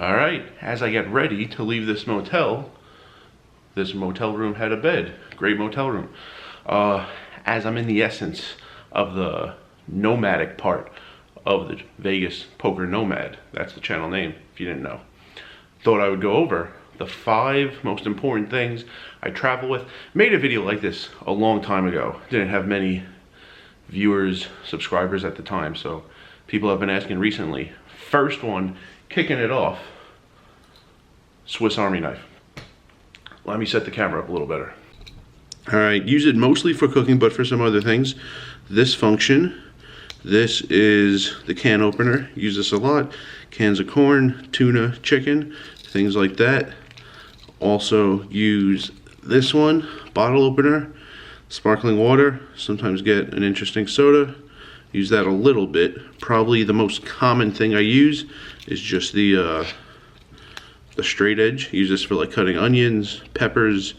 All right, as I get ready to leave this motel room had a bed. Great motel room. As I'm in the essence of the nomadic part of the Vegas Poker Nomad, that's the channel name if you didn't know, thought I would go over the 5 most important things I travel with. Made a video like this a long time ago. Didn't have many viewers, subscribers at the time, so people have been asking recently. First one, kicking it off, Swiss Army knife. Let me set the camera up a little better. All right, use it mostly for cooking, but for some other things. This function, this is the can opener. Use this a lot. Cans of corn, tuna, chicken, things like that. Also use this one, bottle opener, sparkling water, sometimes get an interesting soda. Use that a little bit. Probably the most common thing I use is just the straight edge. Use this for like cutting onions, peppers,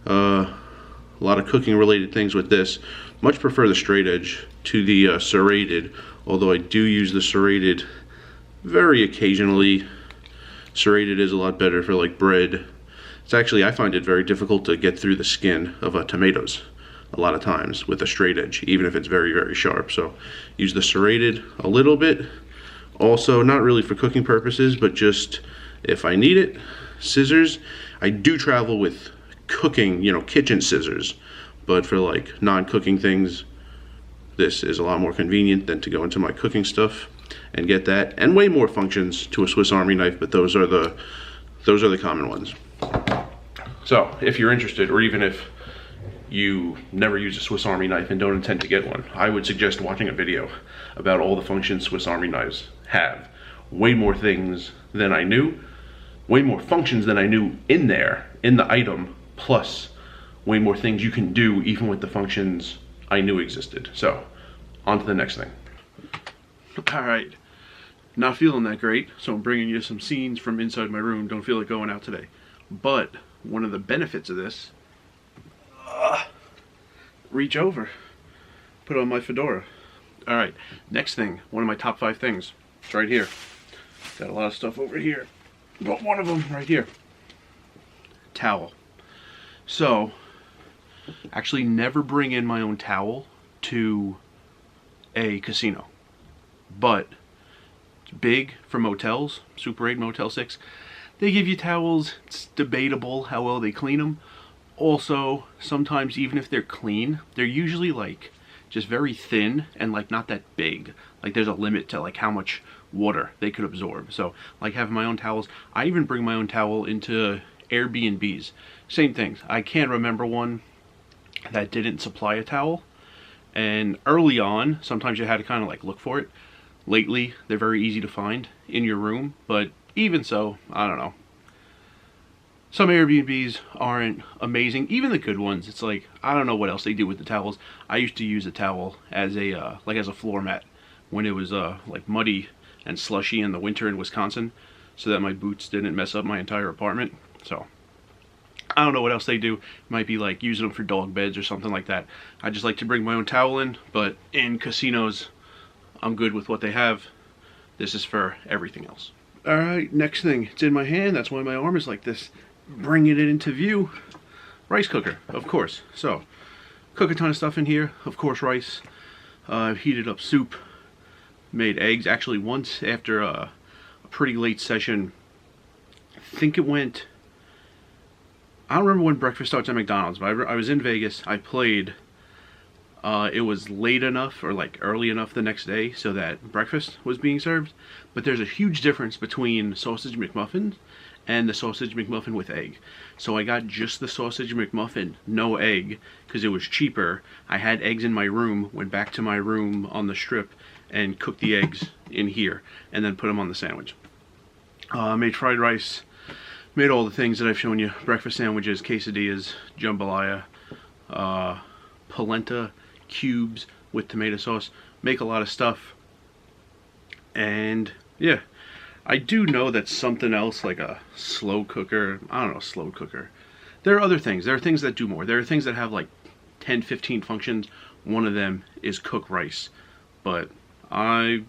a lot of cooking related things with this. Much prefer the straight edge to the serrated, although I do use the serrated very occasionally. Serrated is a lot better for like bread. It's actually, I find it very difficult to get through the skin of tomatoes a lot of times with a straight edge, even if it's very, very sharp. So use the serrated a little bit. Also, not really for cooking purposes, but just if I need it. Scissors. I do travel with cooking, kitchen scissors, but for like non-cooking things, this is a lot more convenient than to go into my cooking stuff and get that. And way more functions to a Swiss Army knife, but those are the common ones. So if you're interested, or even if you never use a Swiss Army knife and don't intend to get one, I would suggest watching a video about all the functions Swiss Army knives have. Way more things than I knew. Way more functions than I knew in there, in the item, plus way more things you can do even with the functions I knew existed. So, on to the next thing. Alright, not feeling that great, so I'm bringing you some scenes from inside my room. Don't feel like going out today. But, one of the benefits of this, reach over, put on my fedora. Alright, next thing, one of my top 5 things. It's right here. Got a lot of stuff over here, but one of them right here. Towel. So, actually never bring in my own towel to a casino. But, it's big for motels, Super 8, Motel 6. They give you towels. It's debatable how well they clean them. Also, sometimes even if they're clean, they're usually like just very thin and like not that big. Like there's a limit to like how much water they could absorb. So like having my own towels. I even bring my own towel into Airbnbs. Same things. I can't remember one that didn't supply a towel. And early on, sometimes you had to kind of like look for it. Lately, they're very easy to find in your room. But even so, I don't know. Some Airbnbs aren't amazing. Even the good ones, it's like, I don't know what else they do with the towels. I used to use a towel as a as a floor mat when it was like muddy and slushy in the winter in Wisconsin, so that my boots didn't mess up my entire apartment. So I don't know what else they do. Might be like using them for dog beds or something like that. I just like to bring my own towel in, but in casinos, I'm good with what they have. This is for everything else. Alright, next thing. It's in my hand. That's why my arm is like this. Bringing it into view. Rice cooker, of course. So, cook a ton of stuff in here. Of course, rice. I've heated up soup. Made eggs. Actually, once after a pretty late session, I think it went... I don't remember when breakfast starts at McDonald's, but I was in Vegas. I played. It was late enough, or like early enough the next day, so that breakfast was being served. But there's a huge difference between sausage McMuffins and the sausage McMuffin with egg. So I got just the sausage McMuffin, no egg, because it was cheaper. I had eggs in my room, went back to my room on the strip, and cooked the eggs in here, and then put them on the sandwich. Made fried rice, made all the things that I've shown you. Breakfast sandwiches, quesadillas, jambalaya, polenta cubes with tomato sauce. Make a lot of stuff. And yeah, I do know that something else like a slow cooker, I don't know, slow cooker. There are other things. There are things that do more. There are things that have like 10, 15 functions. One of them is cook rice. But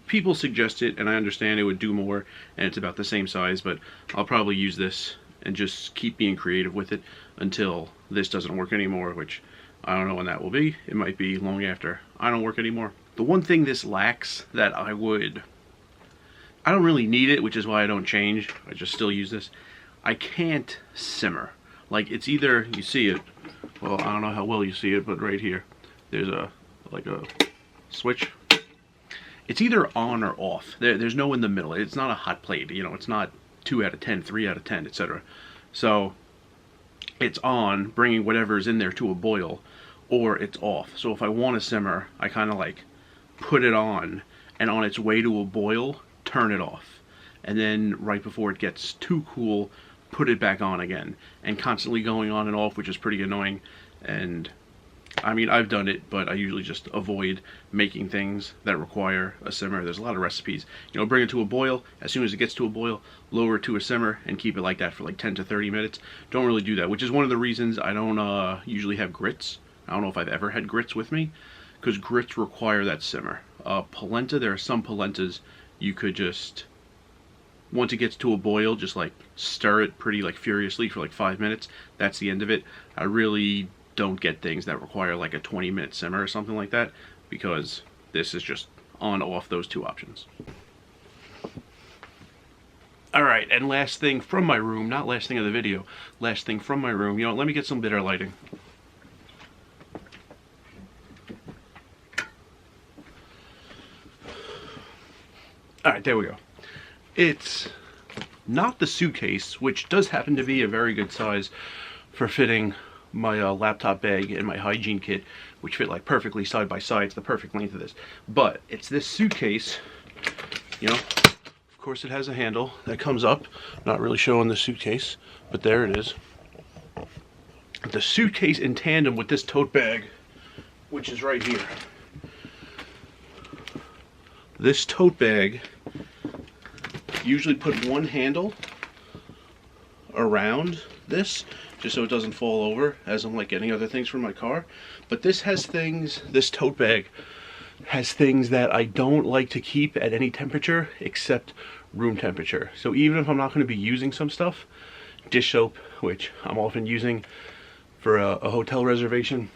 People suggest it, and I understand it would do more, and it's about the same size, but I'll probably use this and just keep being creative with it until this doesn't work anymore, which I don't know when that will be. It might be long after I don't work anymore. The one thing this lacks that I don't really need it, which is why I don't change. I just still use this. I can't simmer. Like, it's either, you see it, well, I don't know how well you see it, but right here, there's like a switch. It's either on or off. There's no in the middle. It's not a hot plate. You know, it's not 2 out of 10, 3 out of 10, etc. So it's on, bringing whatever's in there to a boil, or it's off. So if I want to simmer, I kind of like put it on, and on its way to a boil, turn it off. And then right before it gets too cool, put it back on again. And constantly going on and off, which is pretty annoying. And I mean, I've done it, but I usually just avoid making things that require a simmer. There's a lot of recipes. You know, bring it to a boil. As soon as it gets to a boil, lower it to a simmer and keep it like that for like 10 to 30 minutes. Don't really do that, which is one of the reasons I don't usually have grits. I don't know if I've ever had grits with me, because grits require that simmer. Polenta, there are some polentas you could just, once it gets to a boil, just like stir it pretty like furiously for like 5 minutes. That's the end of it. I really don't get things that require like a 20-minute simmer or something like that, because this is just on off those two options. Alright, and last thing from my room, not last thing of the video, last thing from my room, you know, let me get some better lighting. Alright, there we go. It's not the Suitcase, which does happen to be a very good size for fitting my laptop bag and my hygiene kit, which fit like perfectly side by side. It's the perfect length of this. But it's this Suitcase, you know, of course it has a handle that comes up. Not really showing the Suitcase, but there it is. The Suitcase in tandem with this tote bag, which is right here. This tote bag usually put one handle around this, just so it doesn't fall over as I'm like getting other things from my car. But this has things, this tote bag has things that I don't like to keep at any temperature except room temperature. So even if I'm not going to be using some stuff, dish soap, which I'm often using for a hotel reservation,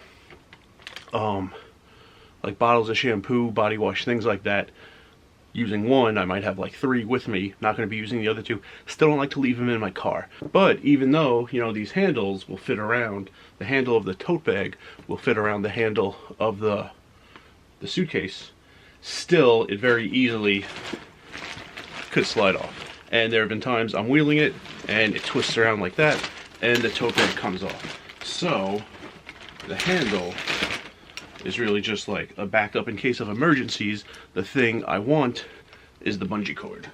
like bottles of shampoo, body wash, things like that. Using one, I might have like 3 with me, not going to be using the other 2. Still don't like to leave them in my car. But even though, you know, these handles will fit around, the handle of the tote bag will fit around the handle of the Suitcase, still it very easily could slide off. And there have been times I'm wheeling it and it twists around like that and the tote bag comes off. So the handle is really just like a backup in case of emergencies. The thing I want is the bungee cord.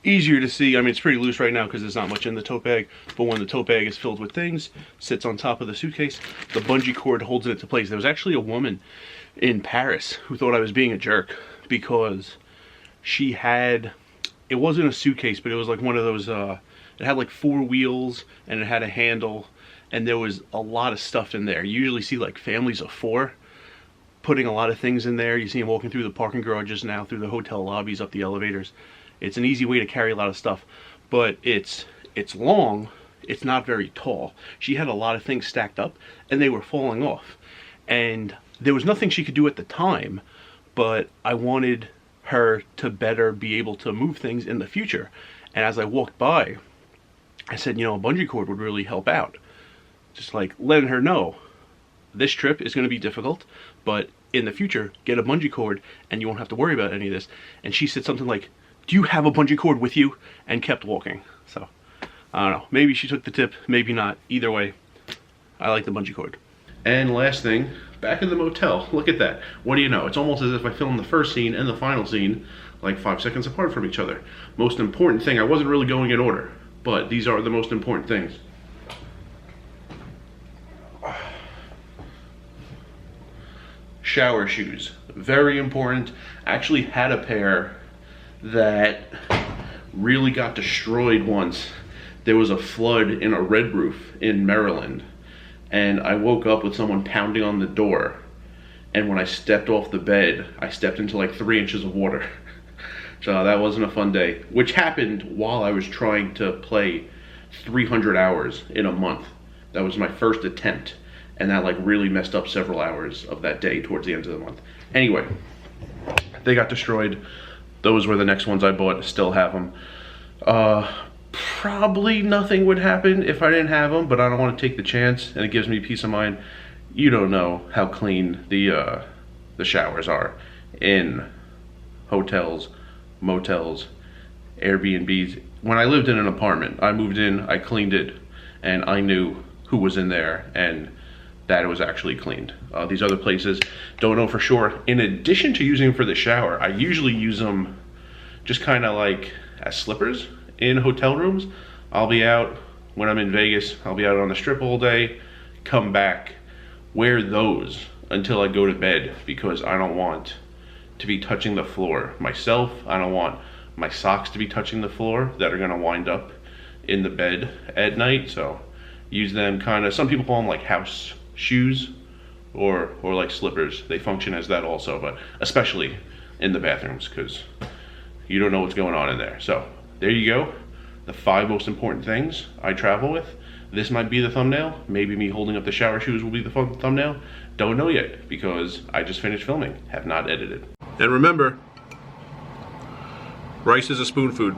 Easier to see, I mean it's pretty loose right now because there's not much in the tote bag, but when the tote bag is filled with things, sits on top of the Suitcase, the bungee cord holds it into place. There was actually a woman in Paris who thought I was being a jerk because she had, it wasn't a Suitcase, but it was like one of those, it had like 4 wheels and it had a handle and there was a lot of stuff in there. You usually see like families of 4 putting a lot of things in there. You see them walking through the parking garages now, through the hotel lobbies, up the elevators. It's an easy way to carry a lot of stuff, but it's long, it's not very tall. She had a lot of things stacked up and they were falling off. And there was nothing she could do at the time, but I wanted her to better be able to move things in the future. And as I walked by, I said, you know, a bungee cord would really help out. Just like letting her know, this trip is going to be difficult, but in the future, get a bungee cord and you won't have to worry about any of this. And she said something like, do you have a bungee cord with you? And kept walking. So, I don't know. Maybe she took the tip, maybe not. Either way, I like the bungee cord. And last thing, back in the motel. Look at that. What do you know? It's almost as if I filmed the first scene and the final scene like 5 seconds apart from each other. Most important thing, I wasn't really going in order, but these are the most important things. Shower shoes. Very important. Actually had a pair that really got destroyed once. there was a flood in a red roof in Maryland, and I woke up with someone pounding on the door, and when I stepped off the bed, I stepped into like 3 inches of water. So that wasn't a fun day, which happened while I was trying to play 300 hours in a month. That was my first attempt, and that like really messed up several hours of that day towards the end of the month. Anyway, they got destroyed. Those were the next ones I bought, still have them. Probably nothing would happen if I didn't have them, but I don't want to take the chance, and it gives me peace of mind. You don't know how clean the showers are in hotels, motels, Airbnbs. When I lived in an apartment, I moved in, I cleaned it, and I knew who was in there and that it was actually cleaned. These other places, don't know for sure. In addition to using them for the shower, I usually use them just kind of like as slippers in hotel rooms. I'll be out when I'm in Vegas, I'll be out on the strip all day, come back, wear those until I go to bed, because I don't want to be touching the floor myself. I don't want my socks to be touching the floor that are gonna wind up in the bed at night. So use them kind of, some people call them like house shoes or like slippers. They function as that also, but especially in the bathrooms, because you don't know what's going on in there. So there you go, the 5 most important things I travel with. This might be the thumbnail. Maybe me holding up the shower shoes will be the thumbnail. Don't know yet, because I just finished filming, have not edited. And remember, rice is a spoon food.